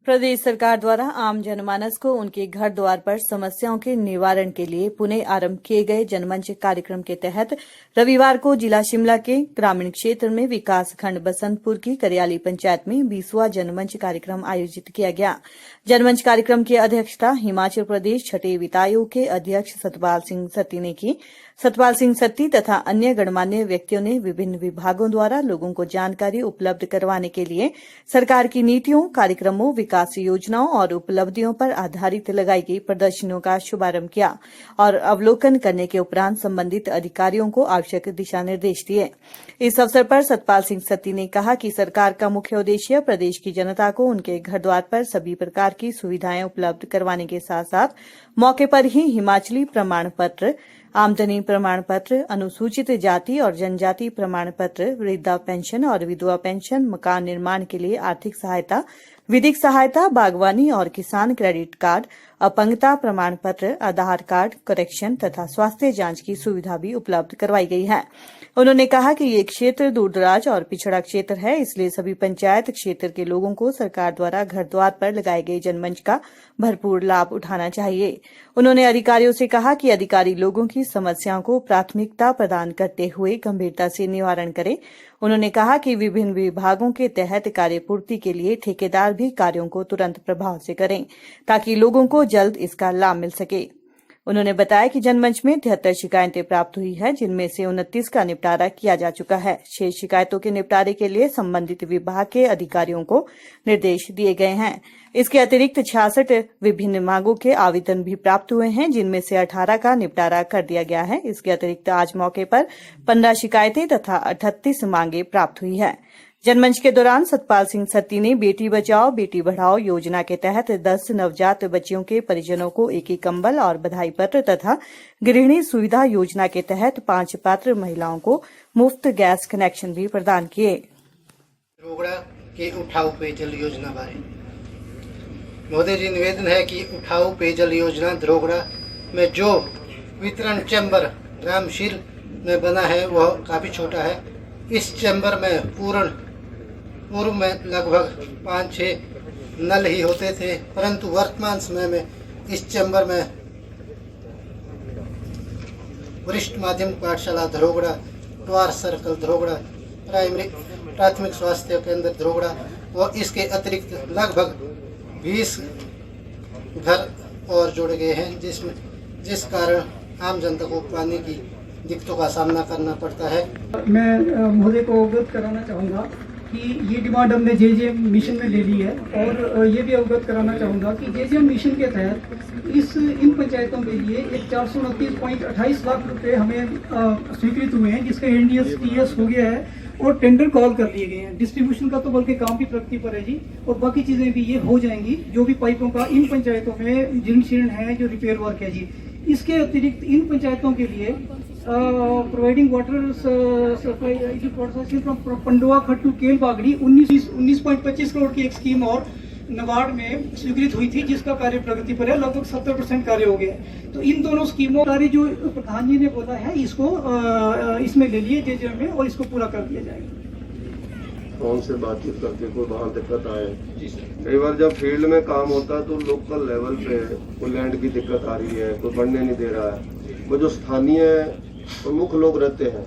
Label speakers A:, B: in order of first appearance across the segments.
A: प्रदेश सरकार द्वारा आम जनमानस को उनके घर द्वार पर समस्याओं के निवारण के लिए पुनः आरंभ किए गए जनमंच कार्यक्रम के तहत रविवार को जिला शिमला के ग्रामीण क्षेत्र में विकास खंड बसंतपुर की करियाली पंचायत में 20वां जनमंच कार्यक्रम आयोजित किया गया। जनमंच कार्यक्रम की अध्यक्षता हिमाचल प्रदेश छठे वित्त आयोग के अध्यक्ष सतपाल सिंह सत्ती ने की। सतपाल सिंह सत्ती तथा अन्य गणमान्य व्यक्तियों ने विभिन्न विभागों द्वारा लोगों को जानकारी उपलब्ध करवाने के लिए सरकार की नीतियों, कार्यक्रमों, विकास योजनाओं और उपलब्धियों पर आधारित लगाई गई प्रदर्शनियों का शुभारंभ किया और अवलोकन करने के उपरांत संबंधित अधिकारियों को आवश्यक दिशा निर्देश दिए। इस अवसर पर सतपाल सिंह सत्ती ने कहा कि सरकार का मुख्य उद्देश्य प्रदेश की जनता को उनके घर द्वार पर सभी प्रकार की सुविधाएं उपलब्ध करवाने के साथ साथ मौके पर ही हिमाचली प्रमाण पत्र, आमदनी प्रमाण पत्र, अनुसूचित जाति और जनजाति प्रमाण पत्र, वृद्धा पेंशन और विधवा पेंशन, मकान निर्माण के लिए आर्थिक सहायता, विधिक सहायता, बागवानी और किसान क्रेडिट कार्ड, अपंगता प्रमाण पत्र, आधार कार्ड, करेक्शन तथा स्वास्थ्य जांच की सुविधा भी उपलब्ध करवाई गई है। उन्होंने कहा कि ये क्षेत्र दूरदराज और पिछड़ा क्षेत्र है, इसलिए सभी पंचायत क्षेत्र के लोगों को सरकार द्वारा घर द्वार पर लगाए गए जनमंच का भरपूर लाभ उठाना चाहिए। उन्होंने अधिकारियों से कहा कि अधिकारी लोगों की समस्याओं को प्राथमिकता प्रदान करते हुए गंभीरता से निवारण करें। उन्होंने कहा कि विभिन्न विभागों के तहत कार्यपूर्ति के लिए ठेकेदार भी कार्यों को तुरंत प्रभाव से करें ताकि लोगों को जल्द इसका लाभ मिल सके। उन्होंने बताया कि जनमंच में 73 शिकायतें प्राप्त हुई हैं, जिनमें से 29 का निपटारा किया जा चुका है। 6 शिकायतों के निपटारे के लिए संबंधित विभाग के अधिकारियों को निर्देश दिए गए हैं। इसके अतिरिक्त 66 विभिन्न मांगों के आवेदन भी प्राप्त हुए हैं, जिनमें से 18 का निपटारा कर दिया गया है। इसके अतिरिक्त आज मौके पर 15 शिकायतें तथा 38 मांगे प्राप्त हुई है। जनमंच के दौरान सतपाल सिंह सत्ती ने बेटी बचाओ बेटी बढ़ाओ योजना के तहत 10 नवजात बच्चियों के परिजनों को एक कंबल और बधाई पत्र तथा गृहिणी सुविधा योजना के तहत 5 पात्र महिलाओं को मुफ्त गैस कनेक्शन भी प्रदान किए।
B: धरोगड़ा के उठाऊ पेयजल योजना बारे मोदी जी निवेदन है कि उठाऊ पेयजल योजना धरोगड़ा में जो वितरण चैम्बर ग्रामशील में बना है वह काफ़ी छोटा है। इस चैम्बर में पूर्व में लगभग 5-6 नल ही होते थे, परंतु वर्तमान समय में इस चैम्बर में वरिष्ठ माध्यमिक पाठशाला धरोगड़ा, ट्वार सर्कल धरोगड़ा, प्राथमिक स्वास्थ्य केंद्र धरोगड़ा और इसके अतिरिक्त लगभग 20 घर और जोड़े गए हैं, जिस कारण आम जनता को पानी की दिक्कतों का सामना करना पड़ता है।
C: मैं महोदय को अवगत कराना चाहूँगा कि ये डिमांड हमने जेजेएम मिशन में ले ली है और ये भी अवगत कराना चाहूँगा कि जेजेएम मिशन के तहत इन पंचायतों के लिए एक 429.28 लाख रुपए हमें स्वीकृत हुए हैं, जिसका एनडीएस टीएस हो गया है और टेंडर कॉल कर लिए गए हैं। डिस्ट्रीब्यूशन का तो बल्कि काम भी प्रगति पर है जी, और बाकी चीज़ें भी ये हो जाएंगी। जो भी पाइपों का इन पंचायतों में जीर्ण शीर्ण है, जो रिपेयर वर्क है जी। इसके अतिरिक्त इन पंचायतों के लिए प्रोवाइडिंग वाटर सप्लाई फ्रॉम पंडवा खट टू केल बागड़ी 19.25 करोड़ की एक स्कीम और नबार्ड में स्वीकृत हुई थी, जिसका कार्य प्रगति पर है। लगभग 70% कार्य हो गया। तो इन दोनों स्कीमों कार्य जो प्रधान जी ने बोला है, इसको इसमें ले लिए जेजेएम में और इसको पूरा कर दिया जाएगा।
D: कौन से बातचीत करके कोई वहाँ दिक्कत आए। कई बार जब फील्ड में काम होता है तो लोकल लेवल पे कोई लैंड की दिक्कत आ रही है, कोई बढ़ने नहीं दे रहा है। वो जो स्थानीय प्रमुख लोग रहते हैं,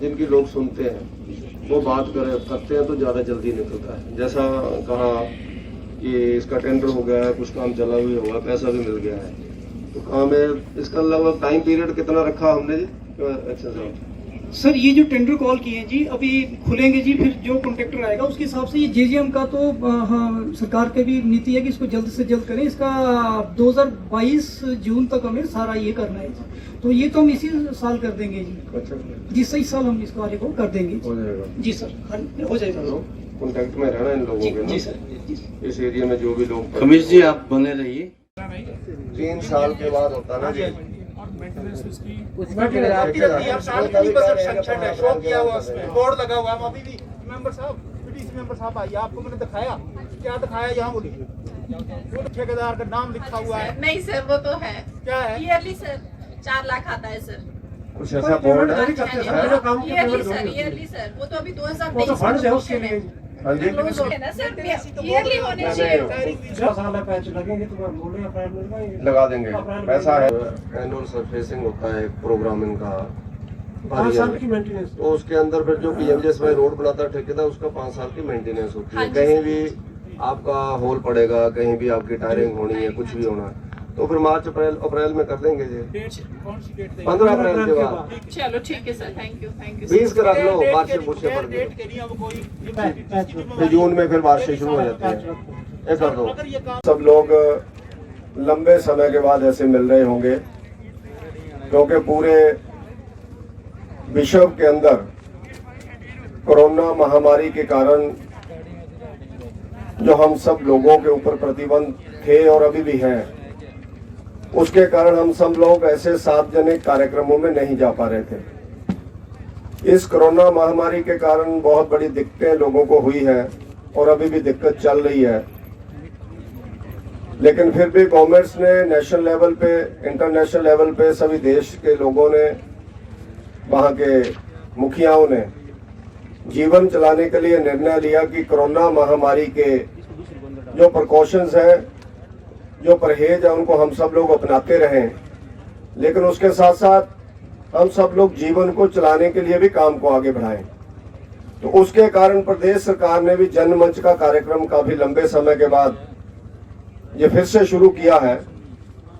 D: जिनकी लोग सुनते हैं, वो बात करते हैं तो ज़्यादा जल्दी निकलता है। जैसा कहा कि इसका टेंडर हो गया है, कुछ काम चला भी होगा, पैसा भी मिल गया है, तो काम है। इसका लगभग टाइम पीरियड कितना रखा हमने जी? अच्छा
C: सर, ये जो टेंडर कॉल किए हैं जी, अभी खुलेंगे जी, फिर जो कॉन्ट्रैक्टर आएगा उसके हिसाब से ये जेजेएम का तो सरकार की भी नीति है कि इसको जल्द से जल्द करें। इसका 2022 जून तक हमें सारा ये करना है, तो ये तो हम इसी साल कर देंगे जी।
D: अच्छा,
C: जिस इस साल हम इस कार्य को कर देंगे।
D: हो जाएगा
C: जी सर, हो जाएगा।
D: कॉन्टैक्ट में रहना इन लोगों के।
C: जी सर,
D: इस एरिया में जो भी लोग।
E: कमिश्नर जी आप बने रहिए।
D: 3 साल के बाद होता ना जी।
F: उसमें शो किया हुआ, उसमें बोर्ड लगा हुआ। अभी भी मेंबर साहब आइए, आपको मैंने दिखाया, क्या दिखाया यहाँ बोलिए। ठेकेदार का नाम लिखा हुआ है।
G: नहीं सर, वो तो है।
F: क्या है?
G: ईयरली सर 4 लाख आता है सर।
D: कुछ ऐसा बोर्ड है।
G: ईयरली सर, वो तो अभी 2023 में
D: हाँ जी
G: क्लोज हो गए ना सर, ईयरली होने चाहिए।
D: लगा देंगे। पैसा है, एनुअल सरफेसिंग होता है प्रोग्राम इनका, तो उसके अंदर फिर जो पीएमजीएस में रोड बनाता है ठेकेदार, उसका 5 साल की मेंटेनेंस होती है।
G: हाँ जी,
D: कहीं भी आपका होल पड़ेगा, कहीं भी आपकी टायरिंग होनी है, कुछ भी होना है, तो फिर मार्च अप्रैल में कर देंगे जी। 15 अप्रैल के बाद
G: चलो ठीक है सर, थैंक यू
D: 20 का रख लो, वार्षिक मुझसे पड़ गए, फिर जून में फिर वार्षिक शुरू हो जाती है। ये कर दो। सब लोग लंबे समय के बाद ऐसे मिल रहे होंगे, क्योंकि पूरे विश्व के अंदर कोरोना महामारी के कारण जो हम सब लोगों के ऊपर प्रतिबंध थे और अभी भी हैं, उसके कारण हम सब लोग ऐसे सार्वजनिक कार्यक्रमों में नहीं जा पा रहे थे। इस कोरोना महामारी के कारण बहुत बड़ी दिक्कतें लोगों को हुई है और अभी भी दिक्कत चल रही है, लेकिन फिर भी गवर्नमेंट्स ने नेशनल लेवल पे, इंटरनेशनल लेवल पे सभी देश के लोगों ने, वहाँ के मुखियाओं ने जीवन चलाने के लिए निर्णय लिया कि कोरोना महामारी के जो प्रिकॉशंस हैं, जो परहेज है, उनको हम सब लोग अपनाते रहें, लेकिन उसके साथ साथ हम सब लोग जीवन को चलाने के लिए भी काम को आगे बढ़ाएं। तो उसके कारण प्रदेश सरकार ने भी जनमंच का कार्यक्रम काफी लंबे समय के बाद ये फिर से शुरू किया है,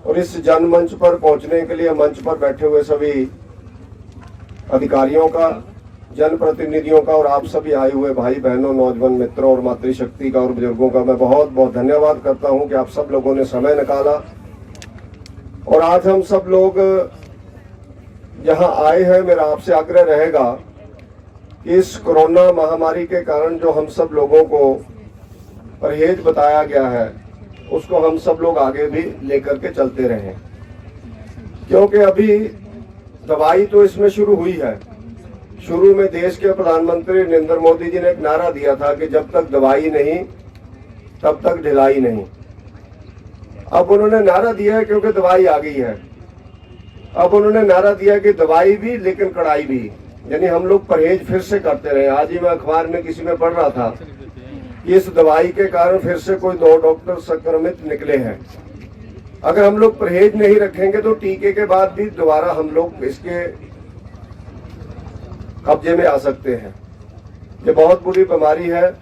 D: और इस जनमंच पर पहुंचने के लिए मंच पर बैठे हुए सभी अधिकारियों का, जनप्रतिनिधियों का और आप सभी आए हुए भाई बहनों, नौजवान मित्रों और मातृशक्ति का और बुजुर्गों का मैं बहुत बहुत धन्यवाद करता हूं कि आप सब लोगों ने समय निकाला। और आज हम सब लोग जहां आए हैं, मेरा आपसे आग्रह रहेगा कि इस कोरोना महामारी के कारण जो हम सब लोगों को परहेज बताया गया है, उसको हम सब लोग आगे भी लेकर के चलते रहें, क्योंकि अभी दवाई तो इसमें शुरू हुई है। शुरू में देश के प्रधानमंत्री नरेंद्र मोदी जी ने एक नारा दिया था कि जब तक दवाई नहीं तब तक ढिलाई नहीं। अब उन्होंने नारा दिया है क्योंकि दवाई आ गई है। अब उन्होंने नारा दिया कि दवाई भी लेकिन कड़ाई भी, यानी हम लोग परहेज फिर से करते रहे। आज ही मैं अखबार में किसी में पढ़ रहा था कि इस दवाई के कारण फिर से कोई 2 डॉक्टर संक्रमित निकले हैं। अगर हम लोग परहेज नहीं रखेंगे तो टीके के बाद भी दोबारा हम लोग इसके कब्जे में आ सकते हैं। ये बहुत बुरी बीमारी है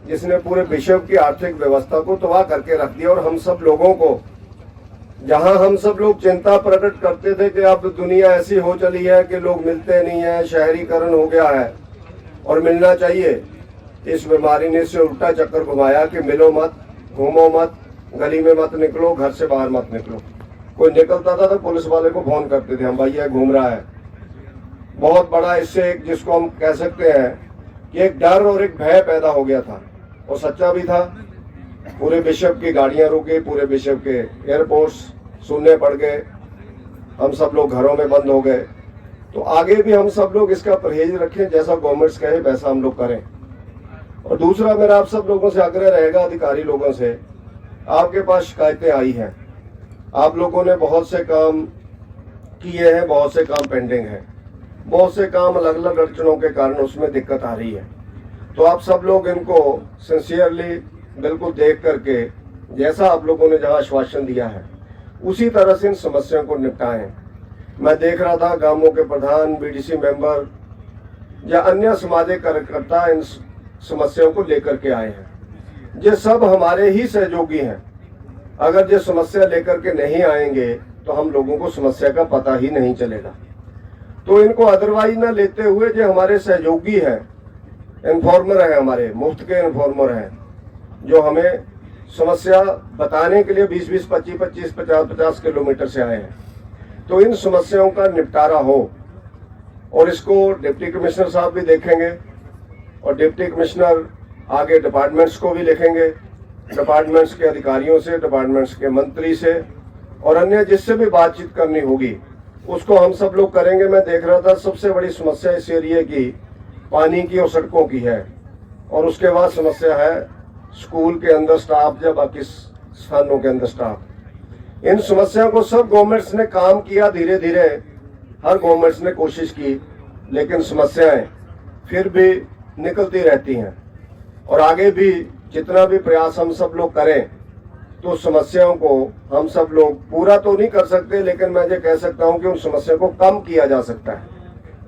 D: जिसने पूरे विश्व की आर्थिक व्यवस्था को तबाह करके रख दिया। और हम सब लोगों को, जहां हम सब लोग चिंता प्रकट करते थे कि अब दुनिया ऐसी हो चली है कि लोग मिलते नहीं है, शहरीकरण हो गया है और मिलना चाहिए, इस बीमारी ने इससे उल्टा चक्कर घुमाया कि मिलो मत, घूमो मत, गली में मत निकलो, घर से बाहर मत निकलो। कोई निकलता था तो पुलिस वाले को फोन करते थे, हम भैया घूम रहा है। बहुत बड़ा इससे एक, जिसको हम कह सकते हैं कि एक डर और एक भय पैदा हो गया था, और सच्चा भी था। पूरे विश्व की गाड़ियां रुक गई, पूरे विश्व के एयरपोर्ट्स सुनने पड़ गए, हम सब लोग घरों में बंद हो गए। तो आगे भी हम सब लोग इसका परहेज रखें, जैसा गवर्नमेंट्स कहे वैसा हम लोग करें। और दूसरा मेरा आप सब लोगों से आग्रह रहेगा, अधिकारी लोगों से, आपके पास शिकायतें आई हैं, आप लोगों ने बहुत से काम किए हैं, बहुत से काम पेंडिंग है, बहुत से काम अलग अलग अड़चनों के कारण उसमें दिक्कत आ रही है। तो आप सब लोग इनको सिंसियरली बिल्कुल देख करके, जैसा आप लोगों ने जहां आश्वासन दिया है उसी तरह से इन समस्याओं को निपटाएं। मैं देख रहा था गांवों के प्रधान, बीडीसी मेंबर या अन्य सामाजिक कार्यकर्ता इन समस्याओं को लेकर के आए हैं। ये सब हमारे ही सहयोगी हैं। अगर ये समस्या लेकर के नहीं आएंगे तो हम लोगों को समस्या का पता ही नहीं चलेगा। तो इनको अदरवाइज ना लेते हुए, जो हमारे सहयोगी हैं, इन्फॉर्मर है, हमारे मुफ्त के इन्फॉर्मर हैं, जो हमें समस्या बताने के लिए 20-20, 25-25, 50-50 किलोमीटर से आए हैं। तो इन समस्याओं का निपटारा हो, और इसको डिप्टी कमिश्नर साहब भी देखेंगे, और डिप्टी कमिश्नर आगे डिपार्टमेंट्स को भी लिखेंगे, डिपार्टमेंट्स के अधिकारियों से, डिपार्टमेंट्स के मंत्री से और अन्य जिससे भी बातचीत करनी होगी उसको हम सब लोग करेंगे। मैं देख रहा था सबसे बड़ी समस्या इस एरिया की पानी की और सड़कों की है, और उसके बाद समस्या है स्कूल के अंदर स्टाफ या बाकी स्थानों के अंदर स्टाफ। इन समस्याओं को सब गवर्नमेंट्स ने काम किया, धीरे धीरे हर गवर्नमेंट्स ने कोशिश की, लेकिन समस्याएं फिर भी निकलती रहती हैं। और आगे भी जितना भी प्रयास हम सब लोग करें तो समस्याओं को हम सब लोग पूरा तो नहीं कर सकते, लेकिन मैं ये कह सकता हूं कि उन समस्याओं को कम किया जा सकता है।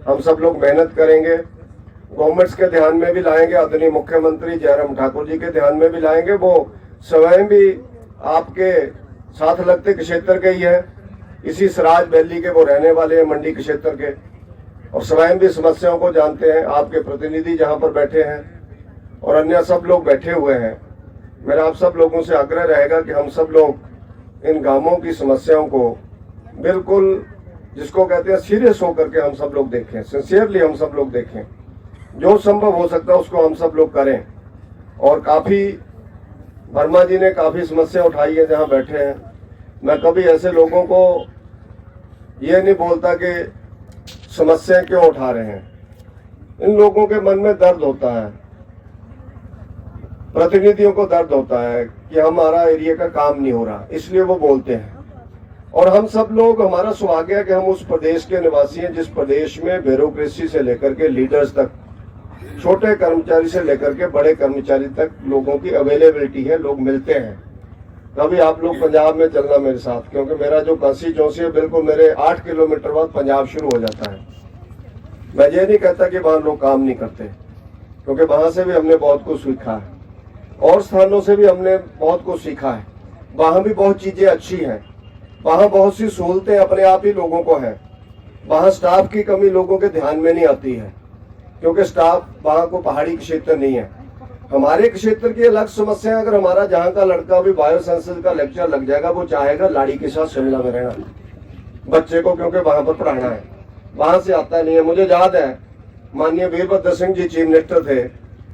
D: हम सब लोग मेहनत करेंगे, गवर्नमेंट्स के ध्यान में भी लाएंगे, आदरणीय मुख्यमंत्री जयराम ठाकुर जी के ध्यान में भी लाएंगे। वो स्वयं भी आपके साथ लगते क्षेत्र के ही है, इसी सराज वैली के वो रहने वाले हैं, मंडी क्षेत्र के, और स्वयं भी समस्याओं को जानते हैं। आपके प्रतिनिधि जहां पर बैठे हैं और अन्य सब लोग बैठे हुए हैं। मेरा आप सब लोगों से आग्रह रहेगा कि हम सब लोग इन गांवों की समस्याओं को बिल्कुल, जिसको कहते हैं सीरियस होकर के हम सब लोग देखें, सिंसियरली हम सब लोग देखें, जो संभव हो सकता है उसको हम सब लोग करें। और काफी वर्मा जी ने काफी समस्या उठाई है जहां बैठे हैं। मैं कभी ऐसे लोगों को ये नहीं बोलता कि समस्या क्यों उठा रहे हैं। इन लोगों के मन में दर्द होता है, प्रतिनिधियों को दर्द होता है कि हमारा एरिया का काम नहीं हो रहा, इसलिए वो बोलते हैं। और हम सब लोग, हमारा सौभाग्य है कि हम उस प्रदेश के निवासी हैं जिस प्रदेश में ब्यूरोक्रेसी से लेकर के लीडर्स तक, छोटे कर्मचारी से लेकर के बड़े कर्मचारी तक लोगों की अवेलेबिलिटी है, लोग मिलते हैं। कभी आप लोग पंजाब में चलना मेरे साथ, क्योंकि मेरा जो कंस्टिट्यूंसी है बिल्कुल मेरे 8 किलोमीटर बाद पंजाब शुरू हो जाता है। मैं ये नहीं कहता कि वहां लोग काम नहीं करते, क्योंकि वहां से भी हमने बहुत कुछ सीखा है और स्थानों से भी हमने बहुत कुछ सीखा है। वहां भी बहुत चीजें अच्छी हैं, वहां बहुत सी सहूलतें अपने आप ही लोगों को है। वहां स्टाफ की कमी लोगों के ध्यान में नहीं आती है, क्योंकि स्टाफ वहां को पहाड़ी क्षेत्र नहीं है। हमारे क्षेत्र की अलग समस्या है। अगर हमारा जहाँ का लड़का भी बायो साइंसेज का लेक्चर लग जाएगा, वो चाहेगा लाड़ी के साथ शिमला में रहना बच्चे को, क्योंकि वहां पर पढ़ाना है, वहां से आता नहीं है। मुझे याद है माननीय वीरभद्र सिंह जी चीफ मिनिस्टर थे,